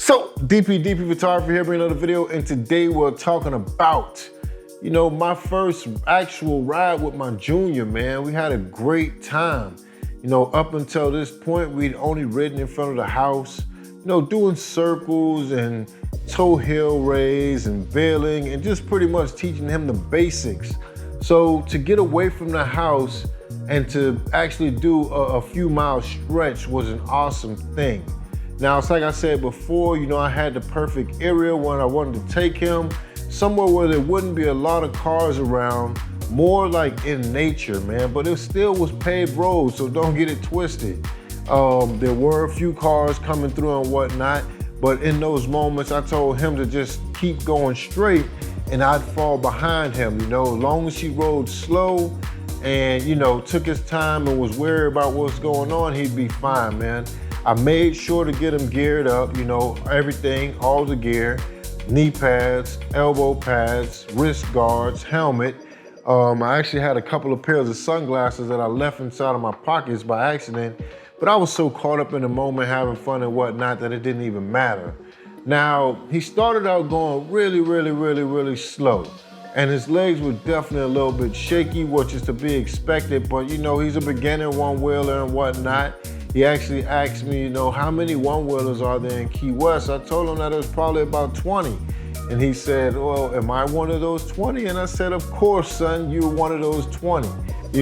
So, DP Photography here, bringing another video, and today we're talking about, my first actual ride with my junior, man. We had a great time. Up until this point, we'd only ridden in front of the house, doing circles and toe hill raise and veiling and just pretty much teaching him the basics. So to get away from the house and to actually do a few mile stretch was an awesome thing. Now, it's like I said before, I had the perfect area when I wanted to take him, somewhere where there wouldn't be a lot of cars around, more like in nature, man, but it still was paved roads, so don't get it twisted. There were a few cars coming through and whatnot, but in those moments, I told him to just keep going straight and I'd fall behind him, as long as he rode slow and, took his time and was worried about what's going on, he'd be fine, man. I made sure to get him geared up, everything, all the gear, knee pads, elbow pads, wrist guards, helmet. I actually had a couple of pairs of sunglasses that I left inside of my pockets by accident, but I was so caught up in the moment having fun and whatnot that it didn't even matter. Now, he started out going really slow, and his legs were definitely a little bit shaky, which is to be expected, but he's a beginner one-wheeler and whatnot. He actually asked me, how many one-wheelers are there in Key West? I told him that it was probably about 20. And he said, well, am I one of those 20? And I said, of course, son, you're one of those 20.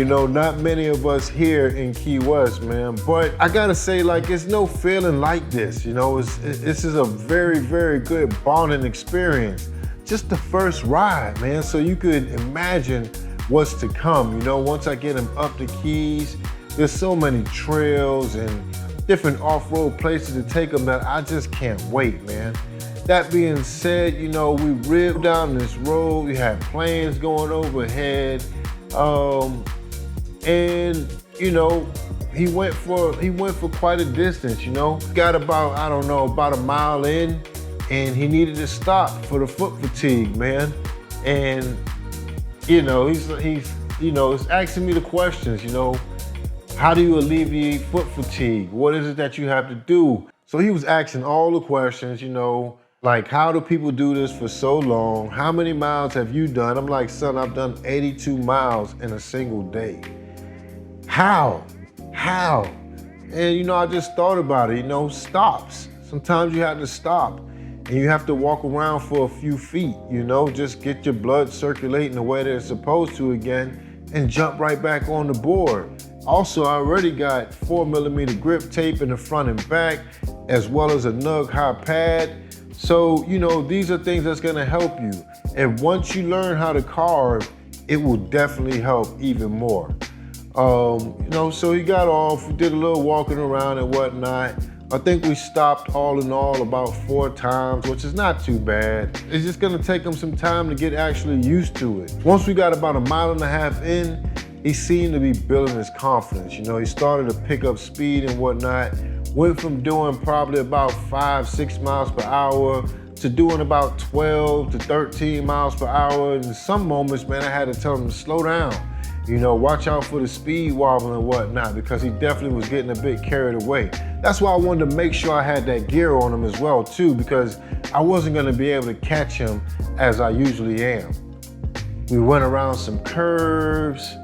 Not many of us here in Key West, man. But I gotta say, it's no feeling like this. This is a very good bonding experience. Just the first ride, man. So you could imagine what's to come. Once I get him up the Keys, there's so many trails and different off-road places to take them that I just can't wait, man. That being said, we revved down this road. We had planes going overhead, and he went for quite a distance. Got about about a mile in, and he needed to stop for the foot fatigue, man. And he's asking me the questions, how do you alleviate foot fatigue? What is it that you have to do? So he was asking all the questions, like, how do people do this for so long? How many miles have you done? I'm like, son, I've done 82 miles in a single day. How? And I just thought about it, stops. Sometimes you have to stop and you have to walk around for a few feet, just get your blood circulating the way that it's supposed to again and jump right back on the board. Also, I already got 4mm grip tape in the front and back, as well as a Nug high pad. So, these are things that's gonna help you. And once you learn how to carve, it will definitely help even more. So he got off, we did a little walking around and whatnot. I think we stopped all in all about 4 times, which is not too bad. It's just gonna take him some time to get actually used to it. Once we got about 1.5 miles in, he seemed to be building his confidence. He started to pick up speed and whatnot. Went from doing probably about 5-6 miles per hour to doing about 12 to 13 miles per hour. And in some moments, man, I had to tell him to slow down. Watch out for the speed wobble and whatnot, because he definitely was getting a bit carried away. That's why I wanted to make sure I had that gear on him as well too, because I wasn't gonna be able to catch him as I usually am. We went around some curves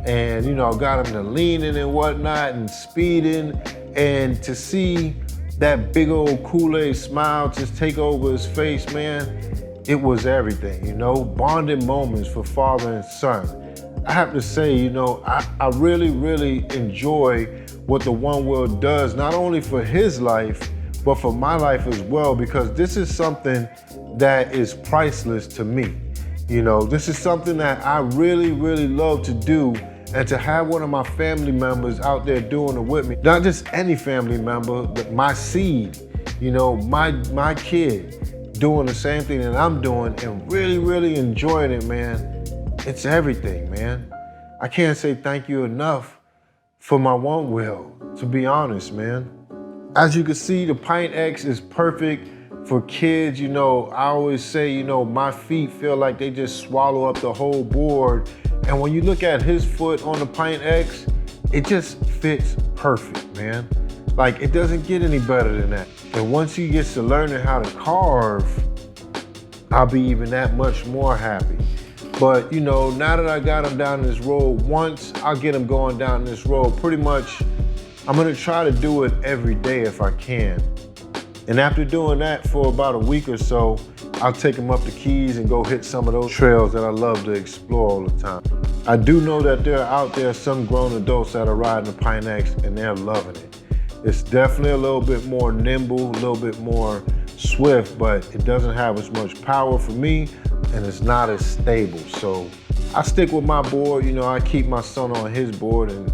and, got him to leaning and whatnot and speeding. And to see that big old Kool-Aid smile just take over his face, man, it was everything, bonding moments for father and son. I have to say, I really enjoy what the Onewheel does, not only for his life, but for my life as well, because this is something that is priceless to me. This is something that I really love to do, and to have one of my family members out there doing it with me, not just any family member, but my seed, my kid doing the same thing that I'm doing and really enjoying it, man. It's everything, man. I can't say thank you enough for my Onewheel, to be honest, man. As you can see, the Pint X is perfect for kids. I always say, my feet feel like they just swallow up the whole board. And when you look at his foot on the Pint X, it just fits perfect, man. Like, it doesn't get any better than that. And once he gets to learning how to carve, I'll be even that much more happy. But you know, now that I got him down this road once, I'll get him going down this road. Pretty much, I'm gonna try to do it every day if I can. And after doing that for about a week or so, I'll take him up the Keys and go hit some of those trails that I love to explore all the time. I do know that there are out there some grown adults that are riding the Pint X and they're loving it. It's definitely a little bit more nimble, a little bit more swift, but it doesn't have as much power for me and it's not as stable. So I stick with my board, you know, I keep my son on his board and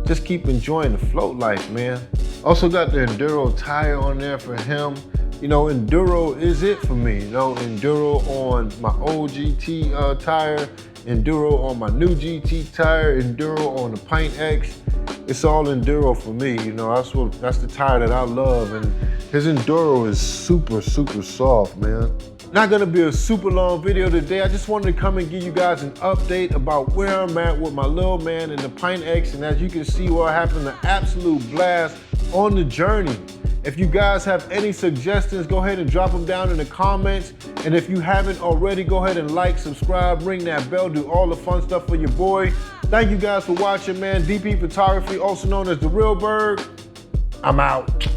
just keep enjoying the float life, man. Also got the Enduro tire on there for him. You know, Enduro is it for me. You know, Enduro on my old GT tire, Enduro on my new GT tire, Enduro on the Pint X. It's all Enduro for me. You know, that's the tire that I love, and his Enduro is super, super soft, man. Not gonna be a super long video today. I just wanted to come and give you guys an update about where I'm at with my little man in the Pint X, and as you can see, we're having an absolute blast on the journey. If you guys have any suggestions, go ahead and drop them down in the comments. And if you haven't already, go ahead and like, subscribe, ring that bell, do all the fun stuff for your boy. Thank you guys for watching, man. DP Photography, also known as The Real Bird. I'm out.